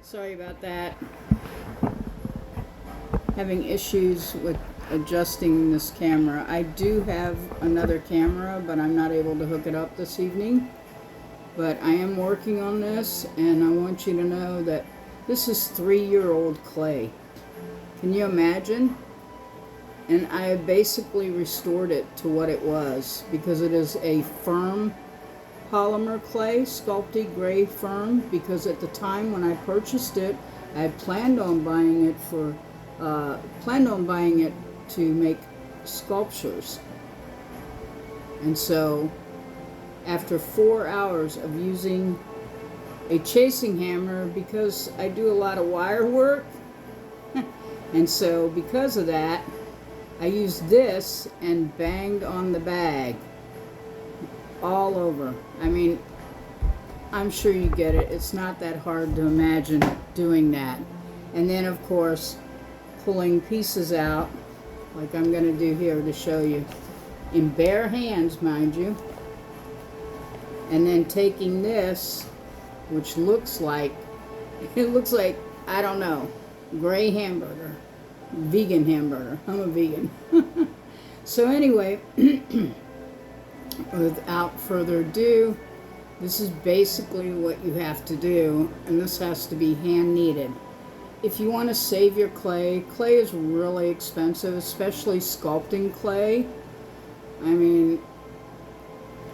Sorry about that. Having issues with adjusting this camera. I do have another camera, but I'm not able to hook it up this evening. But I am working on this, and I want you to know that this is 3-year-old clay. Can you imagine? And I basically restored it to what it was, because it is a firm polymer clay, sculpted gray firm, because at the time when I purchased it, I had planned on buying it to make sculptures. And so after 4 hours of using a chasing hammer, because I do a lot of wire work, and so because of that, I used this and banged on the bag all over. I mean, I'm sure you get it. It's not that hard to imagine doing that. And then, of course, pulling pieces out, like I'm going to do here to show you, in bare hands, mind you. And then taking this, which looks like, I don't know, gray hamburger, vegan hamburger. I'm a vegan. So anyway, without further ado, this is basically what you have to do, and this has to be hand kneaded. If you want to save your clay, clay is really expensive, especially sculpting clay. I mean,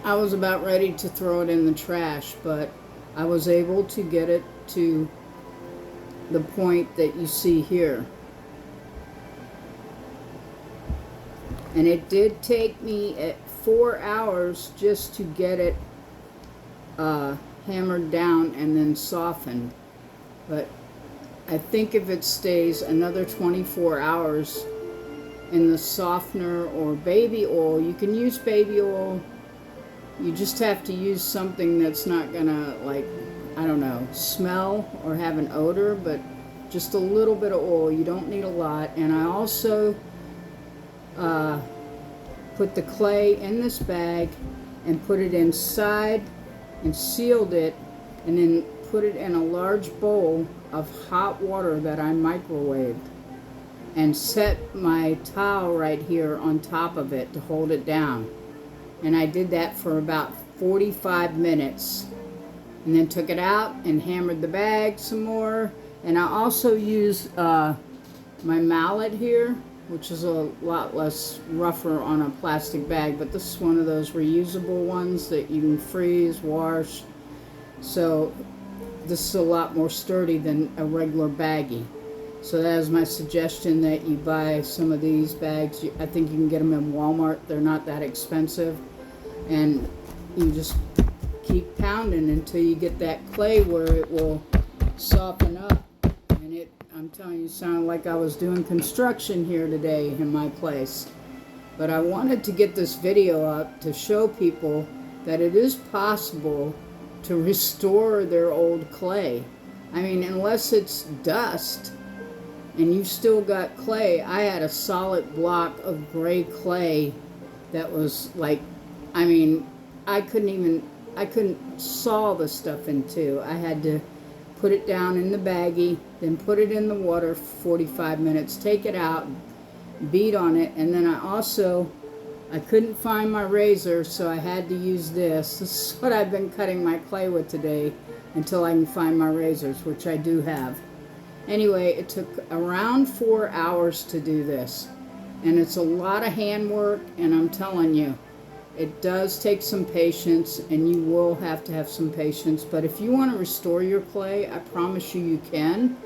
I was about ready to throw it in the trash, but I was able to get it to the point that you see here. And it did take me 4 hours just to get it hammered down and then softened. But I think if it stays another 24 hours in the softener or baby oil, you can use baby oil. You just have to use something that's not gonna, like, I don't know, smell or have an odor, but just a little bit of oil. You don't need a lot. And I also put the clay in this bag and put it inside and sealed it, and then put it in a large bowl of hot water that I microwaved, and set my towel right here on top of it to hold it down. And I did that for about 45 minutes, and then took it out and hammered the bag some more. And I also used my mallet here, which is a lot less rougher on a plastic bag, but this is one of those reusable ones that you can freeze, wash. So this is a lot more sturdy than a regular baggie. So that is my suggestion, that you buy some of these bags. I think you can get them in Walmart. They're not that expensive. And you just keep pounding until you get that clay where it will soften up. And it, I'm telling you, sounded like I was doing construction here today in my place. But I wanted to get this video up to show people that it is possible to restore their old clay. I mean, unless it's dust and you've still got clay. I had a solid block of gray clay that was like, I mean, I couldn't saw the stuff in two. I had to put it down in the baggie, then put it in the water for 45 minutes, take it out, beat on it, and then I couldn't find my razor, so I had to use this. This is what I've been cutting my clay with today until I can find my razors, which I do have. Anyway, it took around 4 hours to do this, and it's a lot of hand work, and I'm telling you, it does take some patience, and you will have to have some patience. But if you want to restore your clay, I promise you, you can.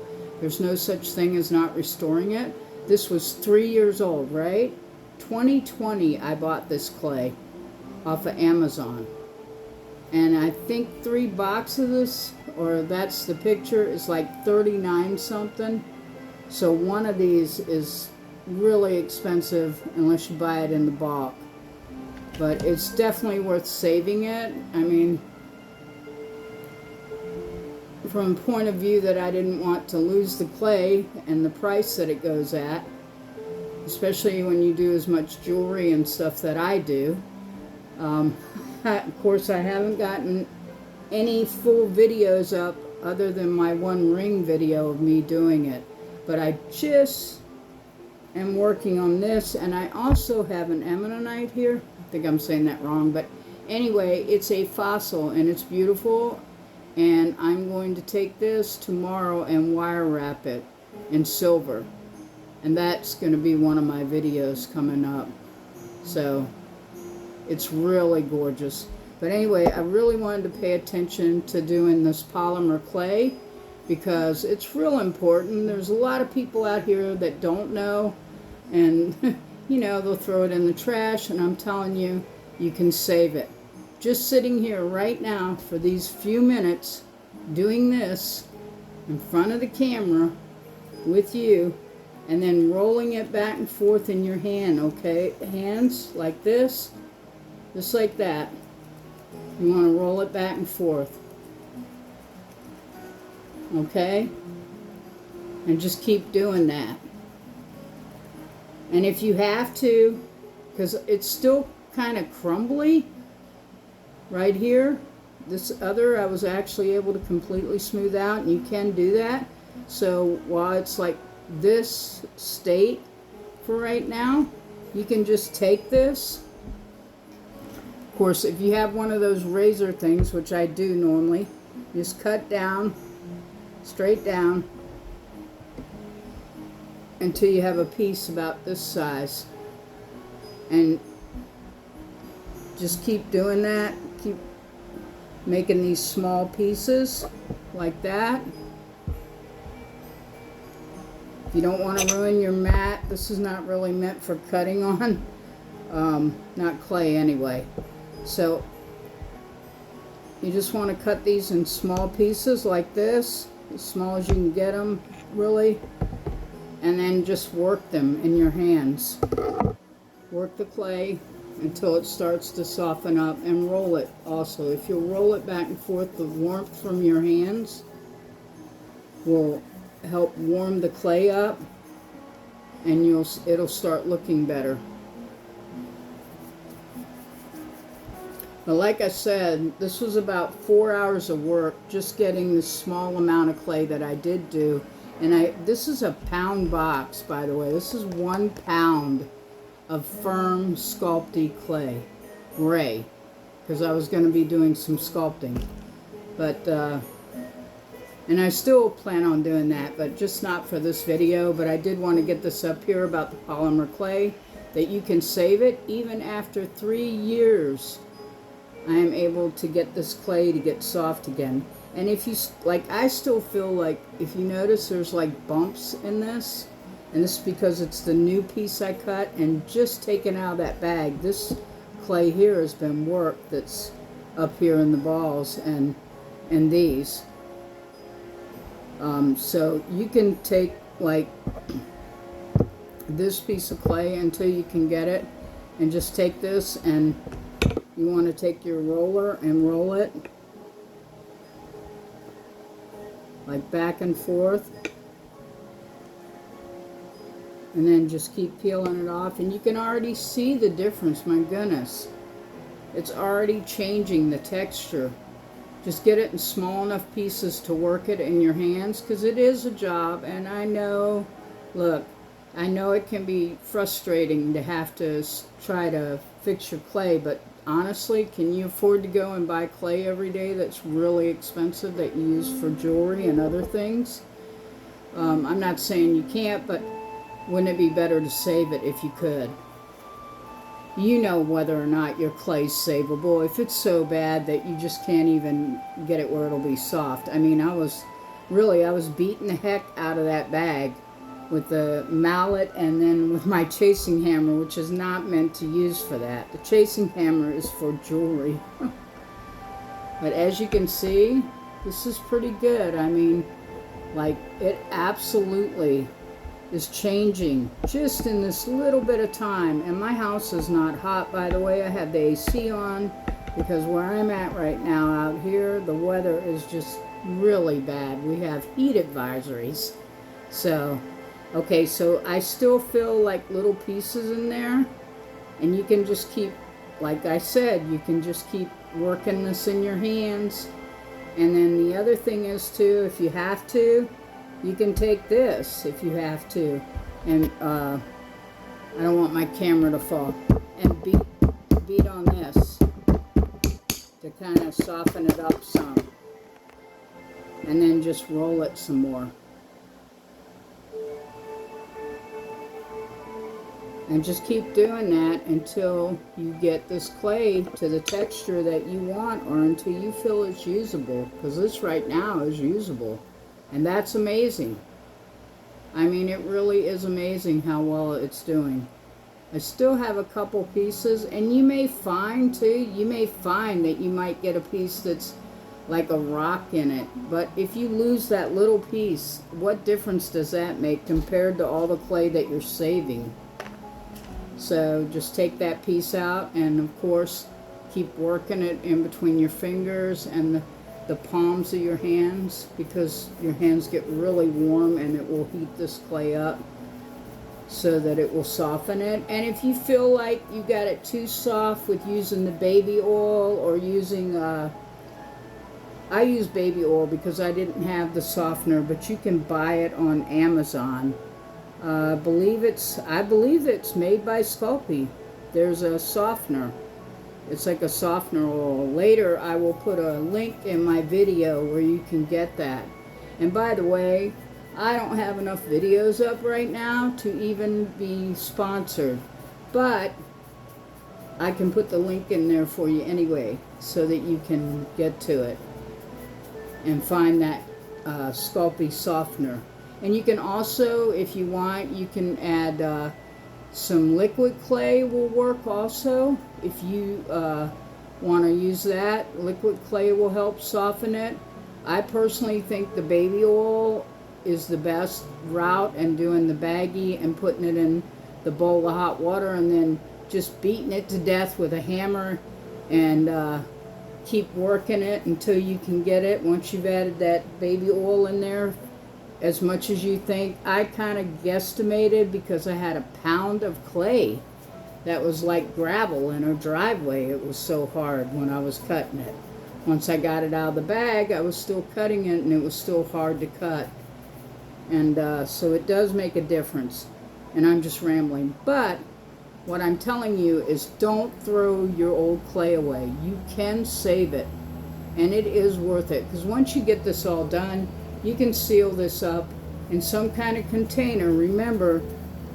There's no such thing as not restoring it. This was 3 years old, right? 2020 I bought this clay off of Amazon. And I think 3 boxes of this, or that's the picture, is like 39 something. So one of these is really expensive unless you buy it in the bulk. But it's definitely worth saving it. I mean, from a point of view that I didn't want to lose the clay and the price that it goes at, especially when you do as much jewelry and stuff that I do. Of course, I haven't gotten any full videos up other than my one ring video of me doing it. But I just am working on this, and I also have an ammonite here. I think I'm saying that wrong, but anyway, it's a fossil and it's beautiful, and I'm going to take this tomorrow and wire wrap it in silver, and that's going to be one of my videos coming up. So it's really gorgeous. But anyway, I really wanted to pay attention to doing this polymer clay because it's real important. There's a lot of people out here that don't know, and you know, they'll throw it in the trash, and I'm telling you, you can save it. Just sitting here right now for these few minutes doing this in front of the camera with you, and then rolling it back and forth in your hand, okay? Hands like this, just like that. You want to roll it back and forth, okay? And just keep doing that. And if you have to, because it's still kind of crumbly right here, this other I was actually able to completely smooth out, and you can do that. So while it's like this state for right now, you can just take this. Of course, if you have one of those razor things, which I do normally, just cut down, straight down, until you have a piece about this size. And just keep doing that. Keep making these small pieces like that. If you don't want to ruin your mat, this is not really meant for cutting on. Not clay anyway. So you just want to cut these in small pieces like this, as small as you can get them, really, and then just work them in your hands. Work the clay until it starts to soften up, and roll it also. If you'll roll it back and forth, the warmth from your hands will help warm the clay up, and it'll start looking better. But like I said, this was about 4 hours of work just getting this small amount of clay that I did do. And this is a pound box, by the way. This is 1 pound of firm sculpty clay, gray, because I was going to be doing some sculpting. But and I still plan on doing that, but just not for this video. But I did want to get this up here about the polymer clay, that you can save it even after 3 years. I am able to get this clay to get soft again. And if you, like, I still feel like, if you notice, there's like bumps in this, and this is because it's the new piece I cut and just taken out of that bag. This clay here has been worked, that's up here in the balls and these. So you can take like this piece of clay until you can get it, and just take this, and you want to take your roller and roll it like back and forth, and then just keep peeling it off. And you can already see the difference. My goodness, it's already changing the texture. Just get it in small enough pieces to work it in your hands, because it is a job. And I know, look, I know it can be frustrating to have to try to fix your clay, but honestly, can you afford to go and buy clay every day that's really expensive that you use for jewelry and other things? I'm not saying you can't, but wouldn't it be better to save it if you could? You know whether or not your clay's savable. If it's so bad that you just can't even get it where it'll be soft. I mean, I was beating the heck out of that bag with the mallet, and then with my chasing hammer, which is not meant to use for that. The chasing hammer is for jewelry. But as you can see, this is pretty good. I mean, like, it absolutely is changing just in this little bit of time. And my house is not hot, by the way. I have the AC on because where I'm at right now out here, the weather is just really bad. We have heat advisories. So okay, so I still feel like little pieces in there, and you can just keep, like I said, you can just keep working this in your hands And then the other thing is too, if you have to, you can take this if you have to, and I don't want my camera to fall, and beat on this to kind of soften it up some, and then just roll it some more. And just keep doing that until you get this clay to the texture that you want, or until you feel it's usable, because this right now is usable. And that's amazing. I mean, it really is amazing how well it's doing. I still have a couple pieces, and you may find too, that you might get a piece that's like a rock in it. But if you lose that little piece, what difference does that make compared to all the clay that you're saving? So just take that piece out, and of course keep working it in between your fingers and the palms of your hands, because your hands get really warm and it will heat this clay up so that it will soften it. And if you feel like you got it too soft with using the baby oil, or using I use baby oil because I didn't have the softener, but you can buy it on Amazon. I believe it's made by Sculpey. There's a softener. It's like a softener oil. Later I will put a link in my video where you can get that. And by the way, I don't have enough videos up right now to even be sponsored, but I can put the link in there for you anyway, so that you can get to it and find that Sculpey softener. And you can also, if you want, you can add some liquid clay will work also. If you want to use that, liquid clay will help soften it. I personally think the baby oil is the best route, and doing the baggie and putting it in the bowl of hot water and then just beating it to death with a hammer, and keep working it until you can get it. Once you've added that baby oil in there, as much as you think. I kind of guesstimated, because I had a pound of clay that was like gravel in our driveway. It was so hard when I was cutting it. Once I got it out of the bag, I was still cutting it, and it was still hard to cut. And so it does make a difference. And I'm just rambling. But what I'm telling you is, don't throw your old clay away. You can save it. And it is worth it. Because once you get this all done, you can seal this up in some kind of container. Remember,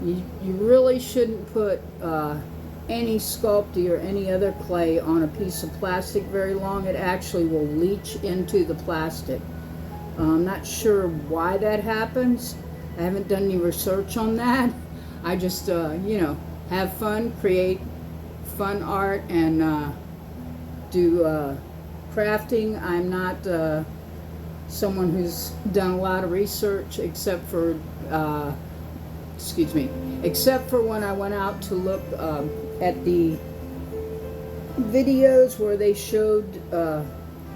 you really shouldn't put any Sculpey or any other clay on a piece of plastic very long. It actually will leach into the plastic. I'm not sure why that happens. I haven't done any research on that. I just, you know, have fun, create fun art, and do crafting. I'm not someone who's done a lot of research, except for except for when I went out to look at the videos where they showed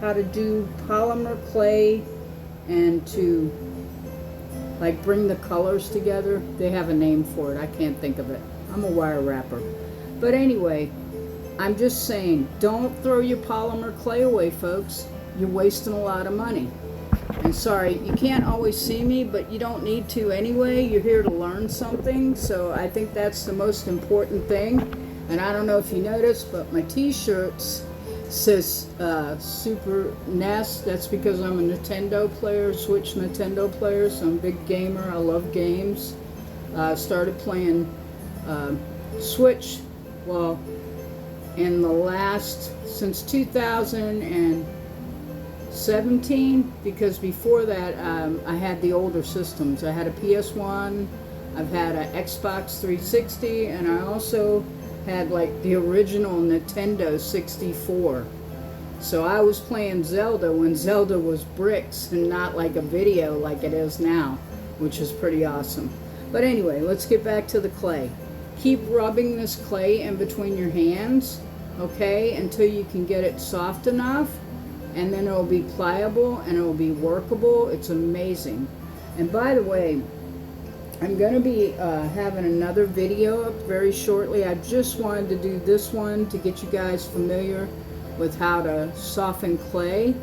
how to do polymer clay and to like bring the colors together. They have a name for it. I can't think of it. I'm a wire wrapper. But anyway, I'm just saying, don't throw your polymer clay away, folks. You're wasting a lot of money. And sorry, you can't always see me, but you don't need to anyway. You're here to learn something, so I think that's the most important thing. And I don't know if you noticed, but my t-shirts says Super NES. That's because I'm a Nintendo player, Switch Nintendo player, so I'm a big gamer. I love games. Started playing Switch, well, in the last, since 2017, because before that I had the older systems. I had a PS1, I've had an Xbox 360, and I also had like the original Nintendo 64. So I was playing Zelda when Zelda was bricks and not like a video like it is now, which is pretty awesome. But anyway, let's get back to the clay. Keep rubbing this clay in between your hands, okay, until you can get it soft enough, and then it'll be pliable and it'll be workable. It's amazing. And by the way, I'm going to be having another video up very shortly. I just wanted to do this one to get you guys familiar with how to soften clay.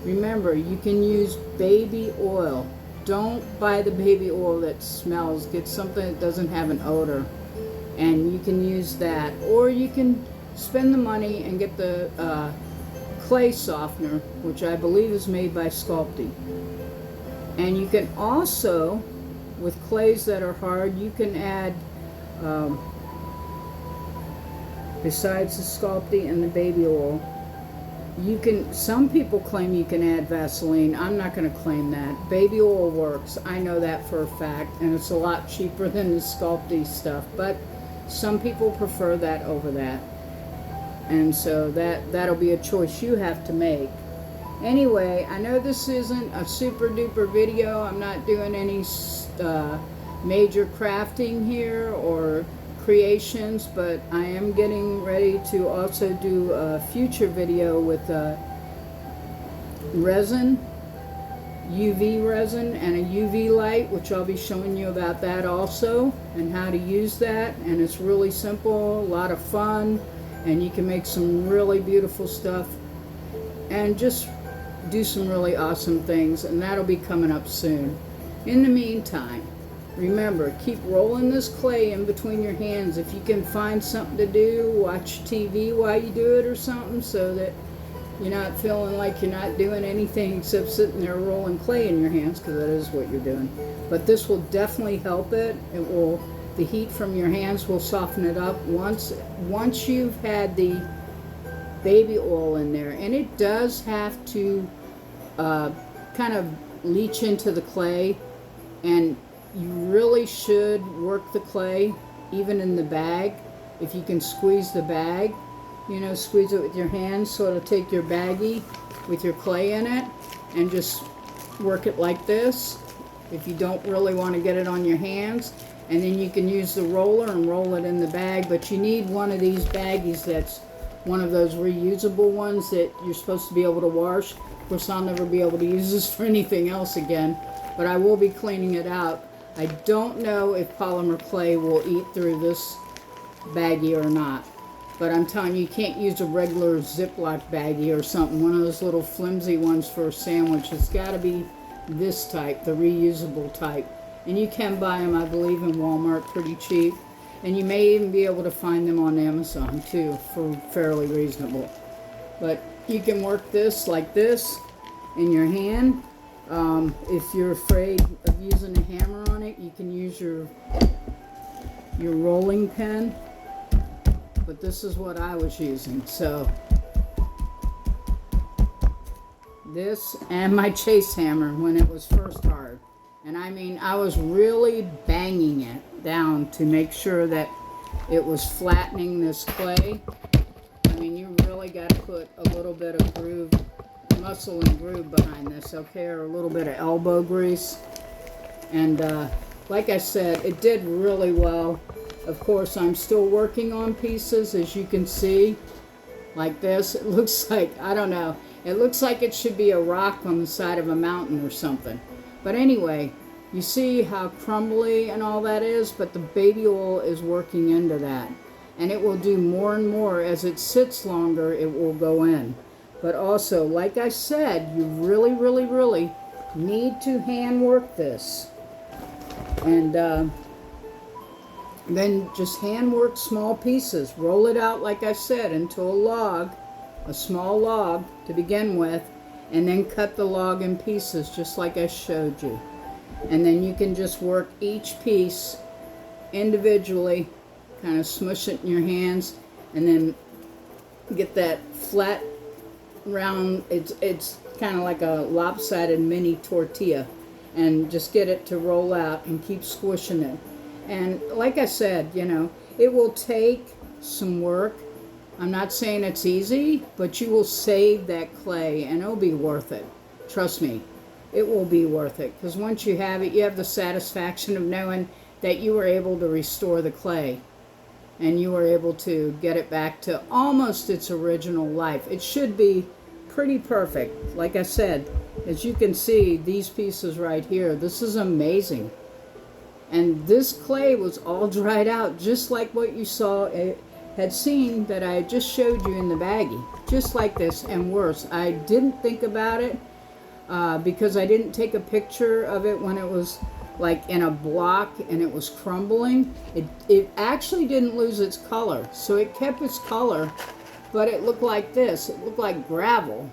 Remember, you can use baby oil. Don't buy the baby oil that smells. Get something that doesn't have an odor. And you can use that. Or you can spend the money and get the clay softener, which I believe is made by Sculpey. And you can also, with clays that are hard, you can add, besides the Sculpey and the baby oil, you can, some people claim you can add Vaseline. I'm not going to claim that. Baby oil works. I know that for a fact, and it's a lot cheaper than the Sculpey stuff, but some people prefer that over that. And so that'll be a choice you have to make. Anyway, I know this isn't a super duper video. I'm not doing any major crafting here or creations, but I am getting ready to also do a future video with resin, UV resin, and a UV light, which I'll be showing you about that also and how to use that. And it's really simple, a lot of fun, and you can make some really beautiful stuff and just do some really awesome things, and that'll be coming up soon. In the meantime, remember, keep rolling this clay in between your hands. If you can find something to do, watch TV while you do it or something, so that you're not feeling like you're not doing anything except sitting there rolling clay in your hands, because that is what you're doing. But this will definitely help it. It will, the heat from your hands will soften it up once you've had the baby oil in there. And it does have to kind of leach into the clay, and you really should work the clay even in the bag. If you can squeeze the bag, you know, squeeze it with your hands, sort of take your baggie with your clay in it and just work it like this if you don't really want to get it on your hands. And then you can use the roller and roll it in the bag, but you need one of these baggies that's one of those reusable ones that you're supposed to be able to wash. Of course, I'll never be able to use this for anything else again, but I will be cleaning it out. I don't know if polymer clay will eat through this baggie or not, but I'm telling you, you can't use a regular Ziploc baggie or something, one of those little flimsy ones for a sandwich. It's got to be this type, the reusable type. And you can buy them, I believe, in Walmart pretty cheap. And you may even be able to find them on Amazon too for fairly reasonable. But you can work this like this in your hand. If you're afraid of using a hammer on it, you can use your rolling pin. But this is what I was using. So this and my chase hammer when it was first hard. And I mean, I was really banging it down to make sure that it was flattening this clay. I mean, you really got to put a little bit of groove, muscle and groove behind this, okay, or a little bit of elbow grease. And like I said, it did really well. Of course, I'm still working on pieces, as you can see, like this. It looks like, I don't know, it looks like it should be a rock on the side of a mountain or something. But anyway, you see how crumbly and all that is, but the baby oil is working into that. And it will do more and more. As it sits longer, it will go in. But also, like I said, you really, really, really need to hand work this. And then just hand work small pieces. Roll it out, like I said, into a log, a small log to begin with, and then cut the log in pieces just like I showed you. And then you can just work each piece individually, kind of smush it in your hands, and then get that flat round, it's kind of like a lopsided mini tortilla, and just get it to roll out and keep squishing it. And like I said, you know, it will take some work. I'm not saying it's easy, but you will save that clay and it'll be worth it. Trust me, it will be worth it. Because once you have it, you have the satisfaction of knowing that you were able to restore the clay and you were able to get it back to almost its original life. It should be pretty perfect. Like I said, as you can see, these pieces right here, this is amazing. And this clay was all dried out, just like what you saw had seen that I just showed you in the baggie, just like this and worse. I didn't think about it because I didn't take a picture of it when it was like in a block and it was crumbling. It actually didn't lose its color, so it kept its color, but it looked like this. It looked like gravel,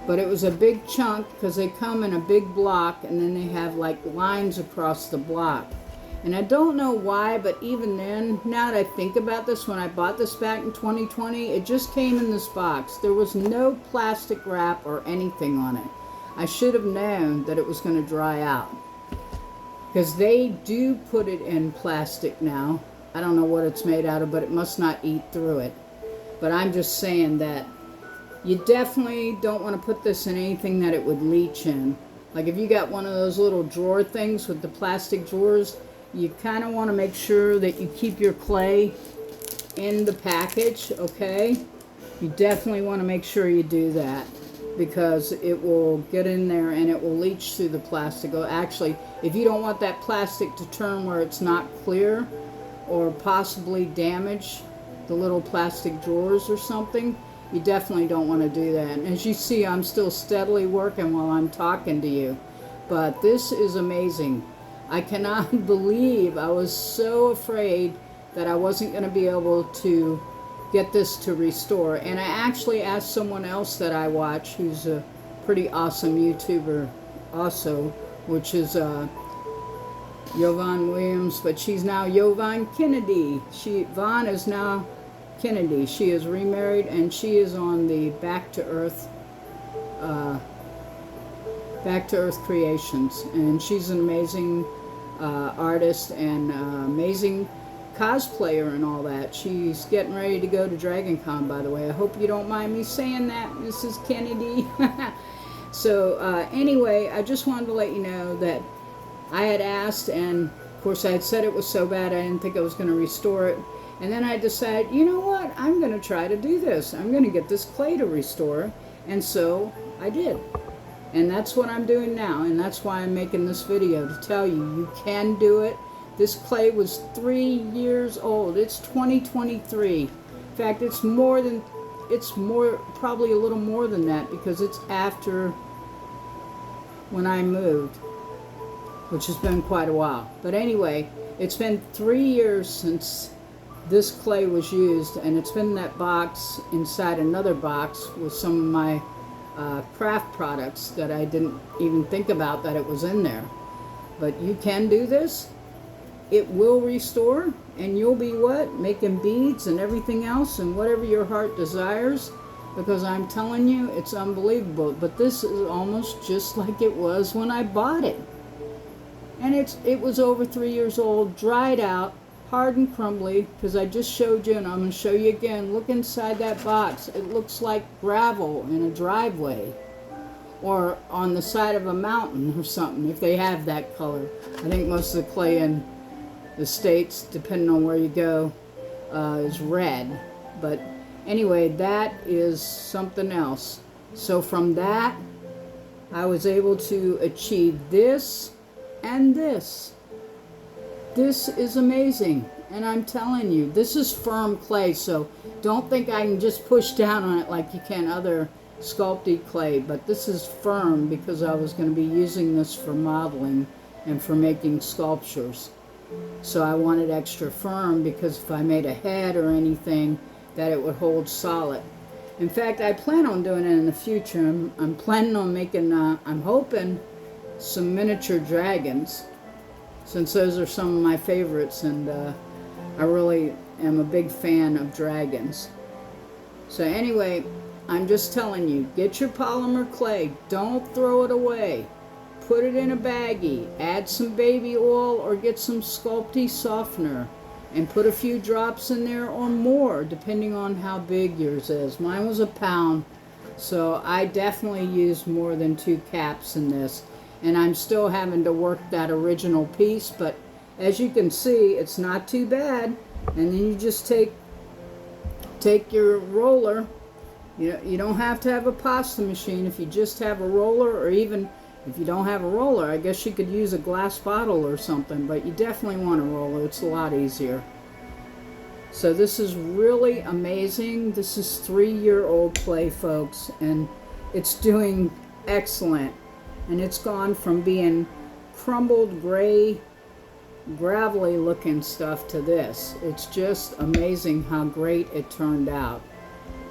but it was a big chunk because they come in a big block and then they have like lines across the block. And I don't know why, but even then, now that I think about this, when I bought this back in 2020, it just came in this box. There was no plastic wrap or anything on it. I should have known that it was going to dry out, because they do put it in plastic now. I don't know what it's made out of, but it must not eat through it. But I'm just saying that you definitely don't want to put this in anything that it would leach in. Like if you got one of those little drawer things with the plastic drawers, you kind of want to make sure that you keep your clay in the package, okay? You definitely want to make sure you do that, because it will get in there and it will leach through the plastic. Actually, if you don't want that plastic to turn where it's not clear or possibly damage the little plastic drawers or something, you definitely don't want to do that. And as you see, I'm still steadily working while I'm talking to you. But this is amazing. I cannot believe, I was so afraid that I wasn't going to be able to get this to restore. And I actually asked someone else that I watch, who's a pretty awesome YouTuber also, which is Yvonne Williams, but she's now Yvonne Kennedy. Vaughn is now Kennedy. She is remarried and she is on the Back to Earth Creations, and she's an amazing artist and amazing cosplayer and all that. She's getting ready to go to Dragon Con, by the way. I hope you don't mind me saying that, Mrs. Kennedy. So anyway, I just wanted to let you know that I had asked, and of course I had said it was so bad I didn't think I was going to restore it. And then I decided, you know what, I'm going to try to do this. I'm going to get this clay to restore. And so I did. And that's what I'm doing now, and that's why I'm making this video, to tell you, you can do it. This clay was 3 years old. It's 2023. In fact, probably a little more than that, because it's after when I moved, which has been quite a while. But anyway, it's been 3 years since this clay was used, and it's been in that box inside another box with some of my craft products that I didn't even think about that it was in there. But you can do this. It will restore, and you'll be what? Making beads and everything else and whatever your heart desires, because I'm telling you, it's unbelievable. But this is almost just like it was when I bought it. And it was over 3 years old, dried out, hard and crumbly, because I just showed you, and I'm going to show you again. Look inside that box. It looks like gravel in a driveway or on the side of a mountain or something, if they have that color. I think most of the clay in the States, depending on where you go, is red. But anyway, that is something else. So from that, I was able to achieve this and this. This is amazing, and I'm telling you, this is firm clay, so don't think I can just push down on it like you can other sculpted clay, but this is firm because I was going to be using this for modeling and for making sculptures. So I wanted extra firm, because if I made a head or anything, that it would hold solid. In fact, I plan on doing it in the future. I'm planning on making, I'm hoping, some miniature dragons, since those are some of my favorites, and I really am a big fan of dragons. So anyway, I'm just telling you, get your polymer clay. Don't throw it away. Put it in a baggie. Add some baby oil or get some Sculpey softener and put a few drops in there or more, depending on how big yours is. Mine was a pound, so I definitely used more than 2 caps in this. And I'm still having to work that original piece, but as you can see, it's not too bad. And then you just take your roller. You don't have to have a pasta machine if you just have a roller, or even if you don't have a roller, I guess you could use a glass bottle or something, but you definitely want a roller. It's a lot easier. So this is really amazing. This is 3-year-old clay, folks, and it's doing excellent. And it's gone from being crumbled gray gravelly looking stuff to this. It's just amazing how great it turned out,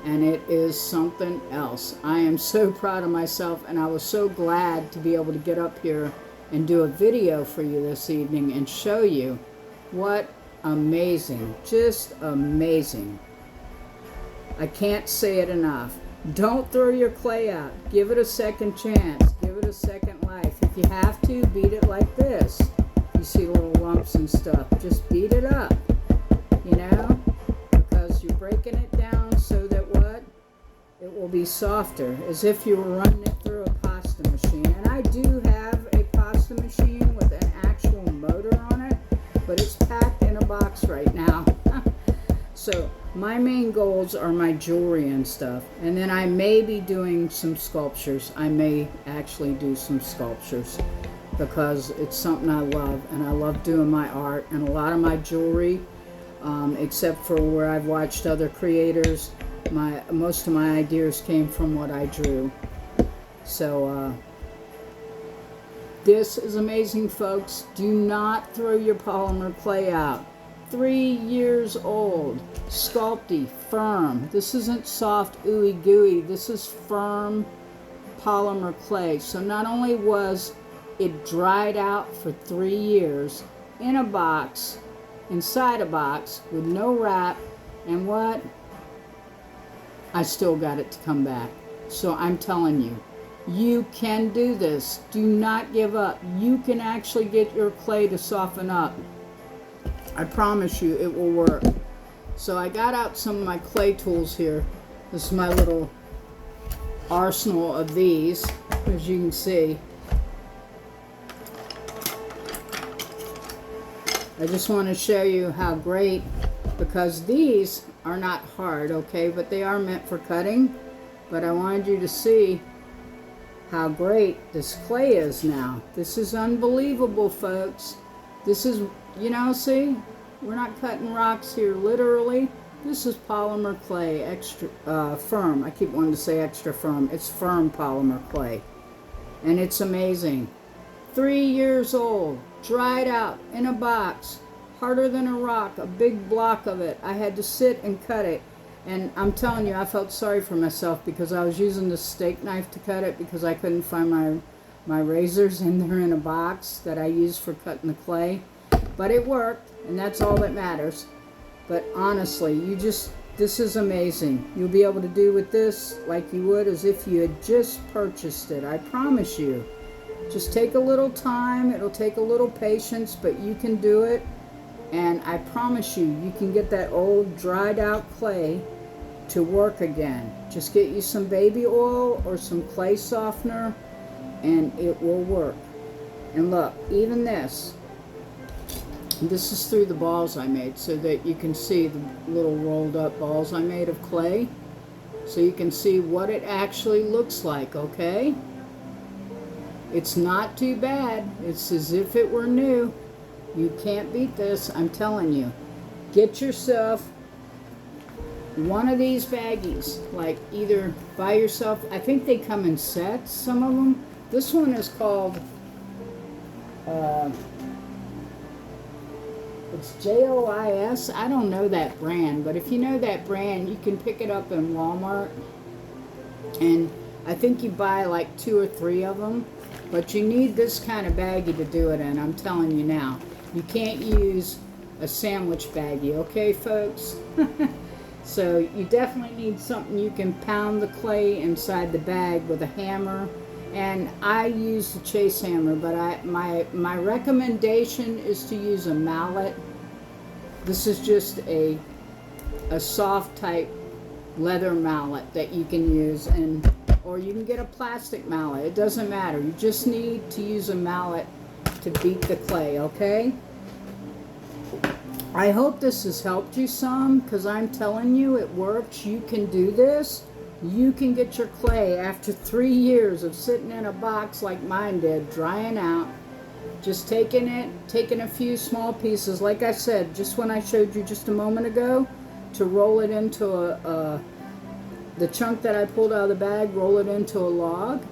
and it is something else. I am so proud of myself, and I was so glad to be able to get up here and do a video for you this evening and show you what amazing, just amazing. I can't say it enough. Don't throw your clay out. Give it a second chance. Give it a second life. If you have to, beat it like this. You see little lumps and stuff, just beat it up, you know, because you're breaking it down so that what? It will be softer, as if you were running it through a pasta machine. And I do have a pasta machine with an actual motor on it, but it's packed in a box right now. So my main goals are my jewelry and stuff, and then I may be doing some sculptures. I may actually do some sculptures, because it's something I love, and I love doing my art. And a lot of my jewelry, except for where I've watched other creators, most of my ideas came from what I drew. So this is amazing, folks. Do not throw your polymer clay out. 3 years old, sculpty, firm. This isn't soft ooey gooey. This is firm polymer clay. So not only was it dried out for 3 years in a box, inside a box, with no wrap, and what? I still got it to come back. So I'm telling you, you can do this. Do not give up. You can actually get your clay to soften up. I promise you it will work. So I got out some of my clay tools here. This is my little arsenal of these, as you can see. I just want to show you how great, because these are not hard, okay, but they are meant for cutting. But I wanted you to see how great this clay is now. This is unbelievable, folks. This is, you know, see, we're not cutting rocks here, literally. This is polymer clay, extra firm. I keep wanting to say extra firm. It's firm polymer clay, and it's amazing. 3 years old, dried out in a box, harder than a rock, a big block of it. I had to sit and cut it, and I'm telling you, I felt sorry for myself because I was using the steak knife to cut it because I couldn't find my razors, and they're in a box that I use for cutting the clay. But it worked, and that's all that matters. But honestly, this is amazing. You'll be able to do with this like you would as if you had just purchased it. I promise you. Just take a little time. It'll take a little patience, but you can do it. And I promise you, you can get that old dried out clay to work again. Just get you some baby oil or some clay softener, and it will work. And look, even this is through the balls I made, so that you can see the little rolled up balls I made of clay, so you can see what it actually looks like, okay? It's not too bad. It's as if it were new. You can't beat this, I'm telling you. Get yourself one of these baggies, like either buy yourself, I think they come in sets, some of them. This one is called, it's JOIS. I don't know that brand, but if you know that brand, you can pick it up in Walmart. And I think you buy like 2 or 3 of them. But you need this kind of baggie to do it in, I'm telling you now. You can't use a sandwich baggie, okay, folks? So you definitely need something you can pound the clay inside the bag with a hammer. And I use the chase hammer, but my recommendation is to use a mallet. This is just a soft type leather mallet that you can use, or you can get a plastic mallet. It doesn't matter. You just need to use a mallet to beat the clay, okay? I hope this has helped you some, because I'm telling you, it works. You can do this. You can get your clay after 3 years of sitting in a box like mine did, drying out. Just taking a few small pieces, like I said, just when I showed you just a moment ago, to roll it into the chunk that I pulled out of the bag, roll it into a log,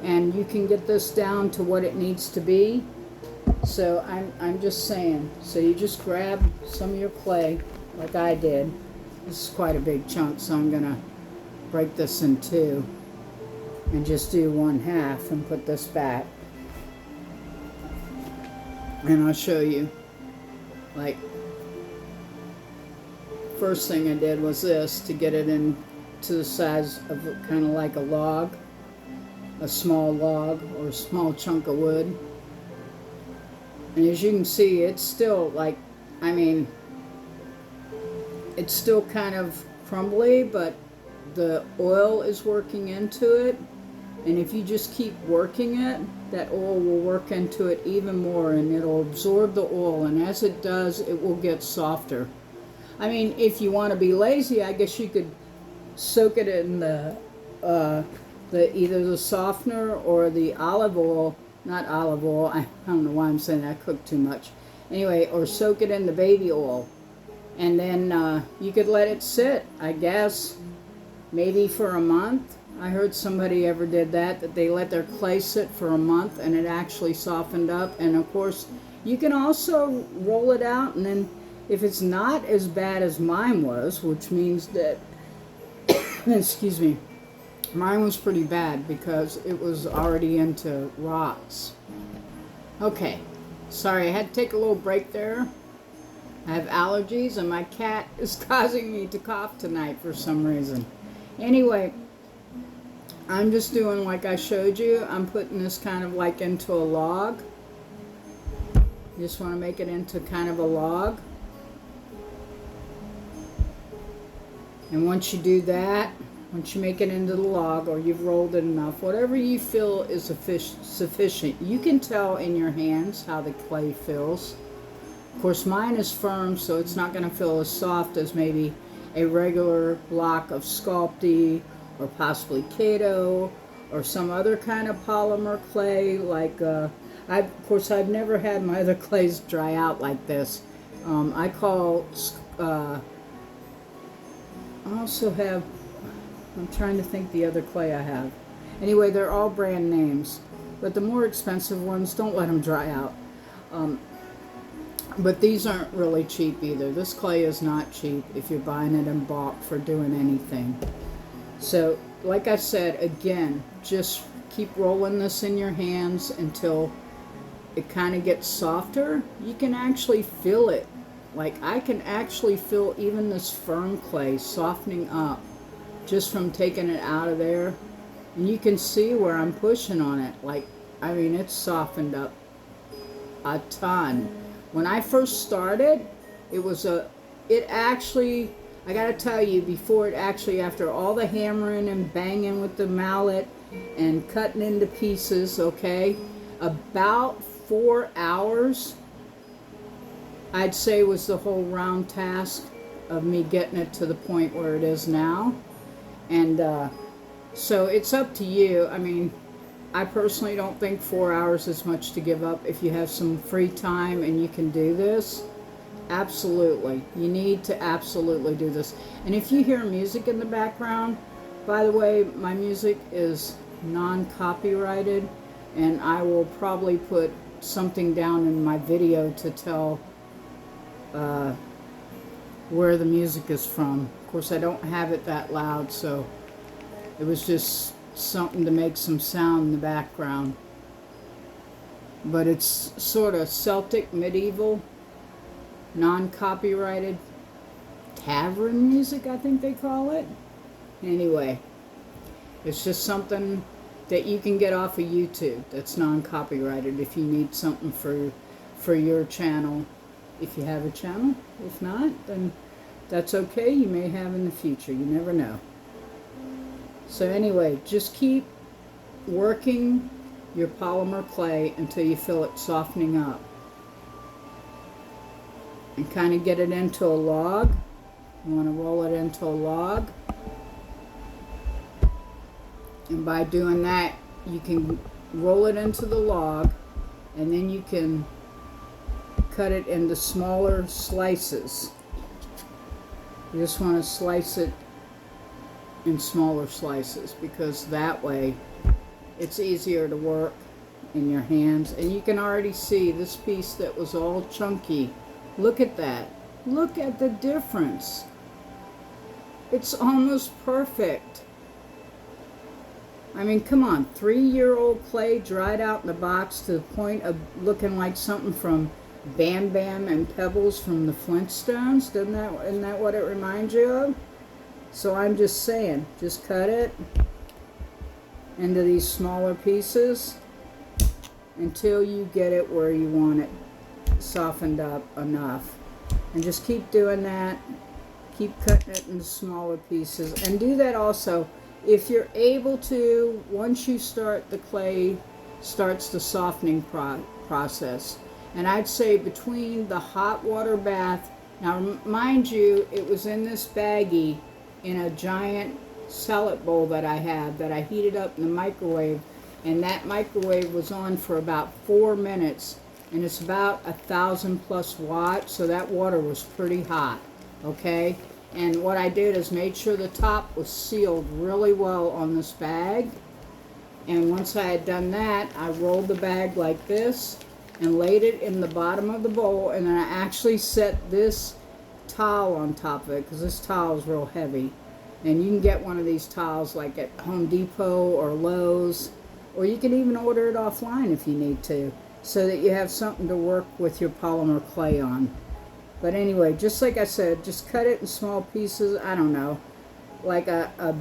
and you can get this down to what it needs to be. So I'm just saying, so you just grab some of your clay like I did. This is quite a big chunk, so I'm gonna break this in two and just do 1/2 and put this back. And I'll show you, like, first thing I did was this to get it in to the size of kind of like a log, a small log or a small chunk of wood. And as you can see, it's still like, I mean, it's still kind of crumbly, but the oil is working into it. And if you just keep working it, that oil will work into it even more, and it'll absorb the oil. And as it does, it will get softer. I mean, if you want to be lazy, I guess you could soak it in the either the softener or the olive oil. Not olive oil. I don't know why I'm saying that. I cook too much. Anyway, or soak it in the baby oil, and then you could let it sit, I guess, maybe for a month. I heard somebody ever did that they let their clay sit for a month and it actually softened up. And of course, you can also roll it out, and then if it's not as bad as mine was, which means that, excuse me, mine was pretty bad because it was already into rocks. Okay, sorry, I had to take a little break there. I have allergies and my cat is causing me to cough tonight for some reason. Anyway, I'm just doing like I showed you. I'm putting this kind of like into a log. You just want to make it into kind of a log. And once you do that, once you make it into the log, or you've rolled it enough, whatever you feel is sufficient. You can tell in your hands how the clay feels. Of course, mine is firm, so it's not going to feel as soft as maybe a regular block of Sculpey or possibly Kato or some other kind of polymer clay. Like, of course, I've never had my other clays dry out like this. I also have, I'm trying to think the other clay I have. Anyway, they're all brand names, but the more expensive ones, don't let them dry out. But these aren't really cheap either. This clay is not cheap if you're buying it in bulk for doing anything. So, like I said, again, just keep rolling this in your hands until it kind of gets softer. You can actually feel it. Like, I can actually feel even this firm clay softening up just from taking it out of there. And you can see where I'm pushing on it. Like, I mean, it's softened up a ton. When I first started, it actually, I gotta tell you, before it actually, after all the hammering and banging with the mallet and cutting into pieces, okay, about 4 hours, I'd say, was the whole round task of me getting it to the point where it is now. And so it's up to you. I mean, I personally don't think 4 hours is much to give up if you have some free time and you can do this. Absolutely. You need to absolutely do this. And if you hear music in the background, by the way, my music is non-copyrighted, and I will probably put something down in my video to tell where the music is from. Of course, I don't have it that loud, so it was just something to make some sound in the background. But it's sort of Celtic, medieval, non-copyrighted tavern music, I think they call it. Anyway, it's just something that you can get off of YouTube that's non-copyrighted if you need something for your channel. If you have a channel. If not, then that's okay. You may have in the future. You never know. So anyway, just keep working your polymer clay until you feel it softening up. And kind of get it into a log. You want to roll it into a log. And by doing that, you can roll it into the log, and then you can cut it into smaller slices. You just want to slice it in smaller slices, because that way it's easier to work in your hands. And you can already see this piece that was all chunky. Look at that. Look at the difference. It's almost perfect. I mean, come on, 3-year-old clay dried out in the box to the point of looking like something from Bam Bam and Pebbles from the Flintstones. Isn't that what it reminds you of? So I'm just saying, just cut it into these smaller pieces until you get it where you want it softened up enough. And just keep doing that. Keep cutting it into smaller pieces. And do that also if you're able to, once you start, the clay starts the softening process. And I'd say between the hot water bath, now mind you, it was in this baggie in a giant salad bowl that I had that I heated up in the microwave, and that microwave was on for about 4 minutes, and it's about 1,000+ watts, so that water was pretty hot, okay? And what I did is made sure the top was sealed really well on this bag. And once I had done that, I rolled the bag like this and laid it in the bottom of the bowl. And then I actually set this towel on top of it, because this towel is real heavy. And you can get one of these towels like at Home Depot or Lowe's, or you can even order it offline if you need to, so that you have something to work with your polymer clay on. But anyway, just like I said, just cut it in small pieces. I don't know, like a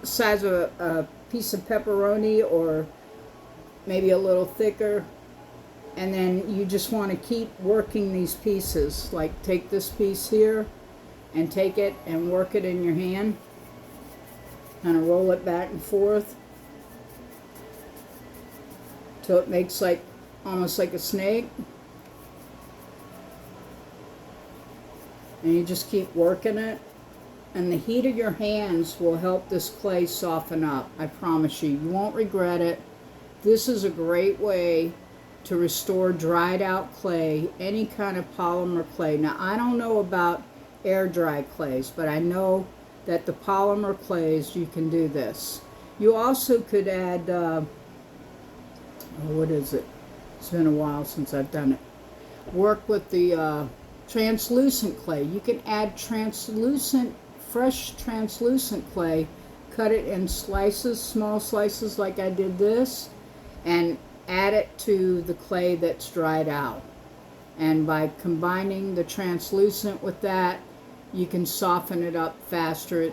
size of a piece of pepperoni, or maybe a little thicker. And then you just want to keep working these pieces. Like take this piece here and take it and work it in your hand. Kind of roll it back and forth till it makes like almost like a snake. And you just keep working it, and the heat of your hands will help this clay soften up. I promise you, you won't regret it. This is a great way to restore dried out clay, any kind of polymer clay. Now, I don't know about air dried clays, but I know that the polymer clays, you can do this. You also could add, what is it? It's been a while since I've done it. Work with the translucent clay. You can add fresh translucent clay, cut it in slices, small slices like I did this, and add it to the clay that's dried out. And by combining the translucent with that, you can soften it up faster.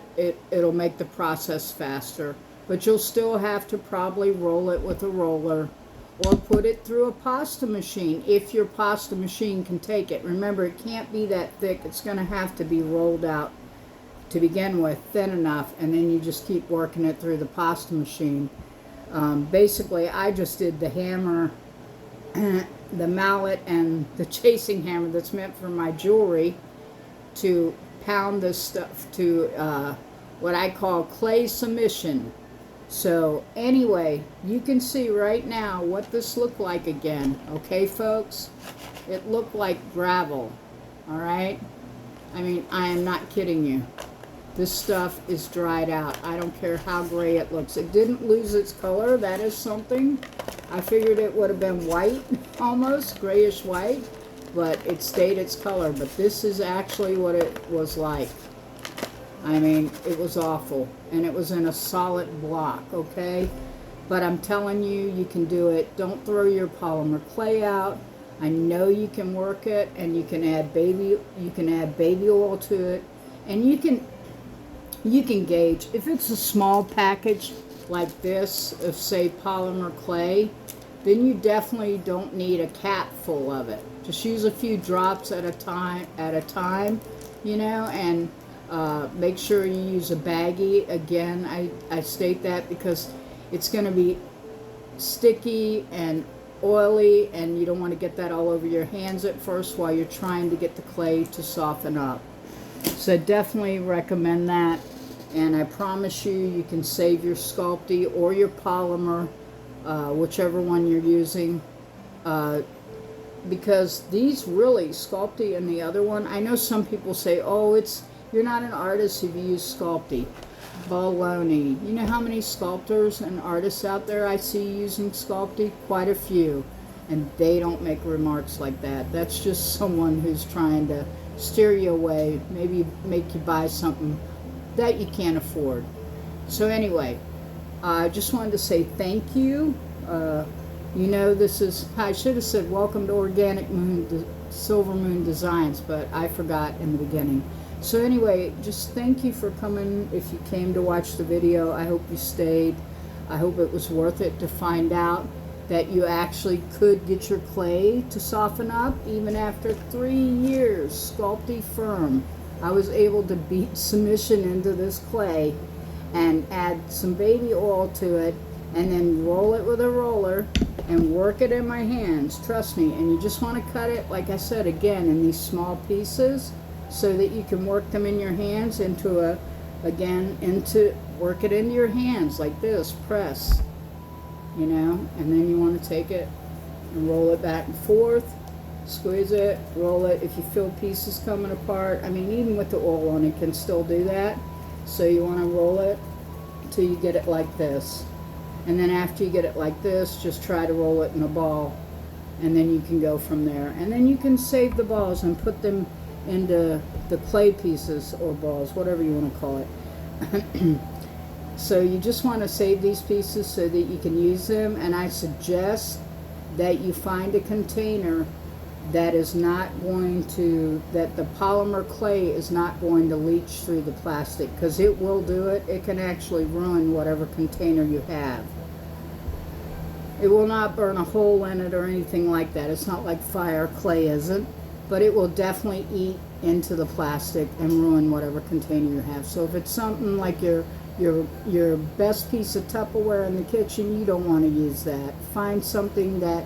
It'll make the process faster. But you'll still have to probably roll it with a roller, or put it through a pasta machine if your pasta machine can take it. Remember, it can't be that thick. It's going to have to be rolled out to begin with, thin enough, and then you just keep working it through the pasta machine. Basically, I just did the hammer, the mallet, and the chasing hammer that's meant for my jewelry to pound this stuff to what I call clay submission. So anyway, you can see right now what this looked like again. Okay, folks? It looked like gravel. All right? I mean, I am not kidding you. This stuff is dried out. I don't care how gray it looks. It didn't lose its color. That is something. I figured it would have been white, almost, grayish white, but it stayed its color. But this is actually what it was like. I mean, it was awful, and it was in a solid block, okay? But I'm telling you, you can do it. Don't throw your polymer clay out. I know you can work it, and you can add baby oil to it, and you can gauge. If it's a small package like this of, say, polymer clay, then you definitely don't need a cap full of it. Just use a few drops at a time, you know, and make sure you use a baggie. Again, I state that because it's going to be sticky and oily, and you don't want to get that all over your hands at first while you're trying to get the clay to soften up. So definitely recommend that, and I promise you, you can save your Sculpey or your polymer, whichever one you're using, because these really, Sculpey and the other one, I know some people say, oh, you're not an artist if you use Sculpey, baloney. You know how many sculptors and artists out there I see using Sculpey? Quite a few. And they don't make remarks like that. That's just someone who's trying to steer you away, maybe make you buy something that you can't afford. So anyway, I just wanted to say thank you. You know, this is, I should have said welcome to Organic Moon, Silver Moon Designs, but I forgot in the beginning. So anyway, just thank you for coming. If you came to watch the video, I hope you stayed. I hope it was worth it to find out that you actually could get your clay to soften up even after 3 years. Sculpey firm. I was able to beat submission into this clay and add some baby oil to it and then roll it with a roller and work it in my hands. Trust me. And you just want to cut it, like I said, again, in these small pieces, so that you can work them in your hands into work it into your hands like this, press, you know, and then you want to take it and roll it back and forth, squeeze it, roll it. If you feel pieces coming apart, I mean, even with the oil on it can still do that. So you want to roll it till you get it like this. And then after you get it like this, just try to roll it in a ball, and then you can go from there. And then you can save the balls and put them into the clay pieces or balls, whatever you want to call it. So you just want to save these pieces so that you can use them, and I suggest that you find a container that is not going to, that the polymer clay is not going to leach through the plastic, because it will do it. It can actually ruin whatever container you have. It will not burn a hole in it or anything like that. It's not like fire, clay isn't, but it will definitely eat into the plastic and ruin whatever container you have. So if it's something like your best piece of Tupperware in the kitchen, you don't want to use that. Find something that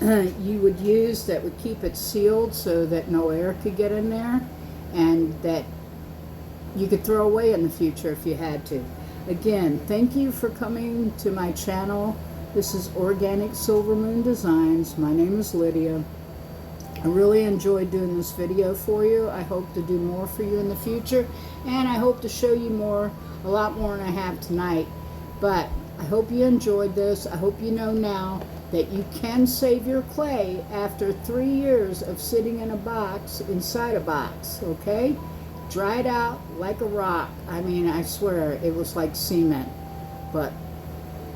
you would use that would keep it sealed so that no air could get in there, and that you could throw away in the future if you had to. Again, thank you for coming to my channel. This is Organic Silver Moon Designs. My name is Lydia. I really enjoyed doing this video for you. I hope to do more for you in the future, and I hope to show you a lot more than I have tonight. But I hope you enjoyed this. I hope you know now that you can save your clay after 3 years of sitting in a box, inside a box, okay? Dried out like a rock. I mean, I swear, it was like cement. But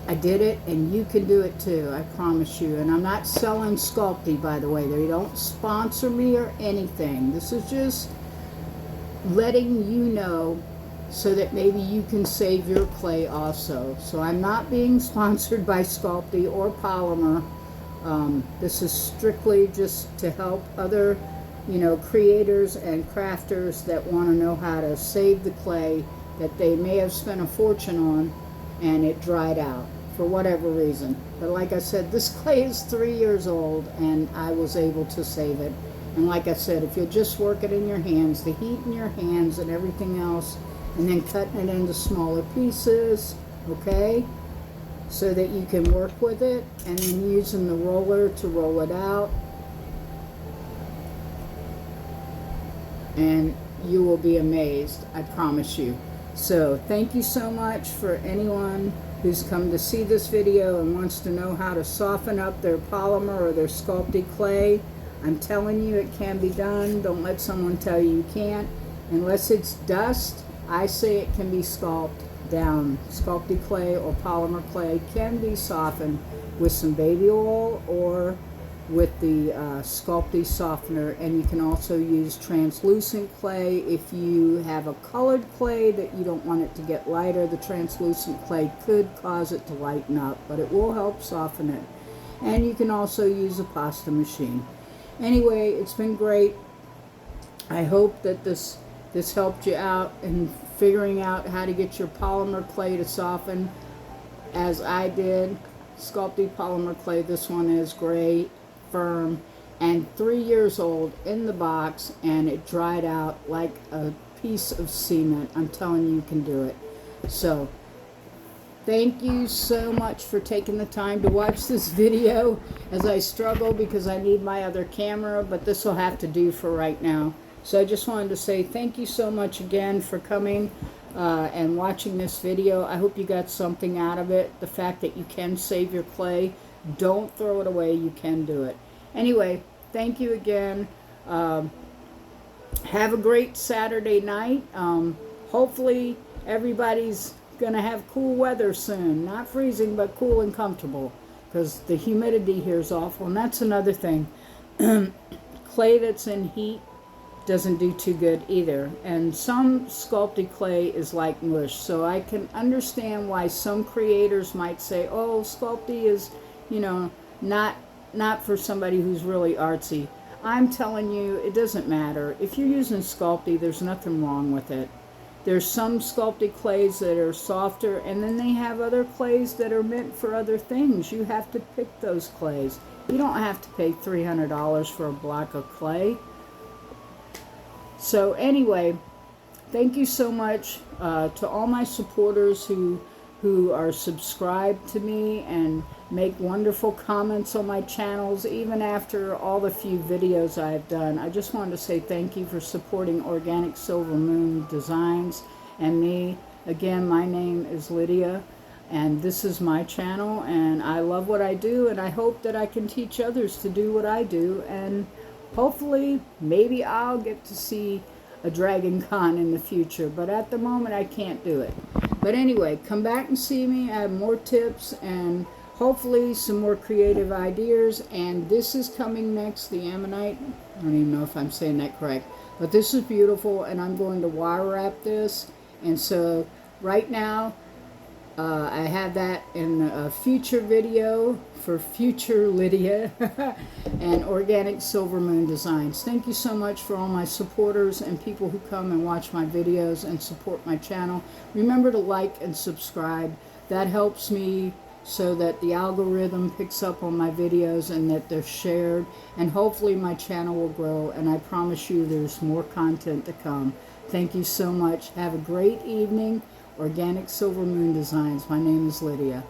I did it, and you can do it too, I promise you. And I'm not selling Sculpey, by the way. They don't sponsor me or anything. This is just letting you know so that maybe you can save your clay also. So I'm not being sponsored by Sculpey or Polymer. This is strictly just to help other, you know, creators and crafters that want to know how to save the clay that they may have spent a fortune on and it dried out for whatever reason. But like I said, this clay is 3 years old and I was able to save it. And like I said, if you just work it in your hands, the heat in your hands and everything else, and then cutting it into smaller pieces, okay, so that you can work with it, and then using the roller to roll it out, and you will be amazed, I promise you. So thank you so much for anyone who's come to see this video and wants to know how to soften up their polymer or their Sculpey clay. I'm telling you, it can be done. Don't let someone tell you you can't. Unless it's dust, I say it can be sculpted down. Sculpey clay or polymer clay can be softened with some baby oil or with the Sculpey softener. And you can also use translucent clay. If you have a colored clay that you don't want it to get lighter, the translucent clay could cause it to lighten up, but it will help soften it. And you can also use a pasta machine. Anyway, it's been great. I hope that this helped you out in figuring out how to get your polymer clay to soften as I did. Sculpey polymer clay, this one is gray, firm, and 3 years old in the box, and it dried out like a piece of cement. I'm telling you, you can do it. So thank you so much for taking the time to watch this video as I struggle because I need my other camera, but this will have to do for right now. So I just wanted to say thank you so much again for coming and watching this video. I hope you got something out of it. The fact that you can save your clay. Don't throw it away. You can do it. Anyway, thank you again. Have a great Saturday night. Hopefully everybody's going to have cool weather soon. Not freezing, but cool and comfortable. Because the humidity here is awful. And that's another thing. Clay that's in heat doesn't do too good either. And some sculpted clay is like mush. So I can understand why some creators might say, oh, Sculpey is, you know, not for somebody who's really artsy. I'm telling you, it doesn't matter. If you're using Sculpey, there's nothing wrong with it. There's some sculpted clays that are softer, and then they have other clays that are meant for other things. You have to pick those clays. You don't have to pay $300 for a block of clay. So anyway, thank you so much to all my supporters who are subscribed to me and make wonderful comments on my channels, even after all the few videos I've done. I just wanted to say thank you for supporting Organic Silver Moon Designs and me. Again, my name is Lydia, and this is my channel, and I love what I do, and I hope that I can teach others to do what I do, and hopefully, maybe I'll get to see a Dragon Con in the future, but at the moment I can't do it. But anyway, come back and see me. I have more tips and hopefully some more creative ideas. And this is coming next, the Ammonite. I don't even know if I'm saying that correct. But this is beautiful, and I'm going to wire wrap this. And so right now, I have that in a future video for future Lydia and Organic Silver Moon Designs. Thank you so much for all my supporters and people who come and watch my videos and support my channel. Remember to like and subscribe. That helps me so that the algorithm picks up on my videos and that they're shared. And hopefully my channel will grow, and I promise you there's more content to come. Thank you so much. Have a great evening. Organic Silver Moon Designs. My name is Lydia.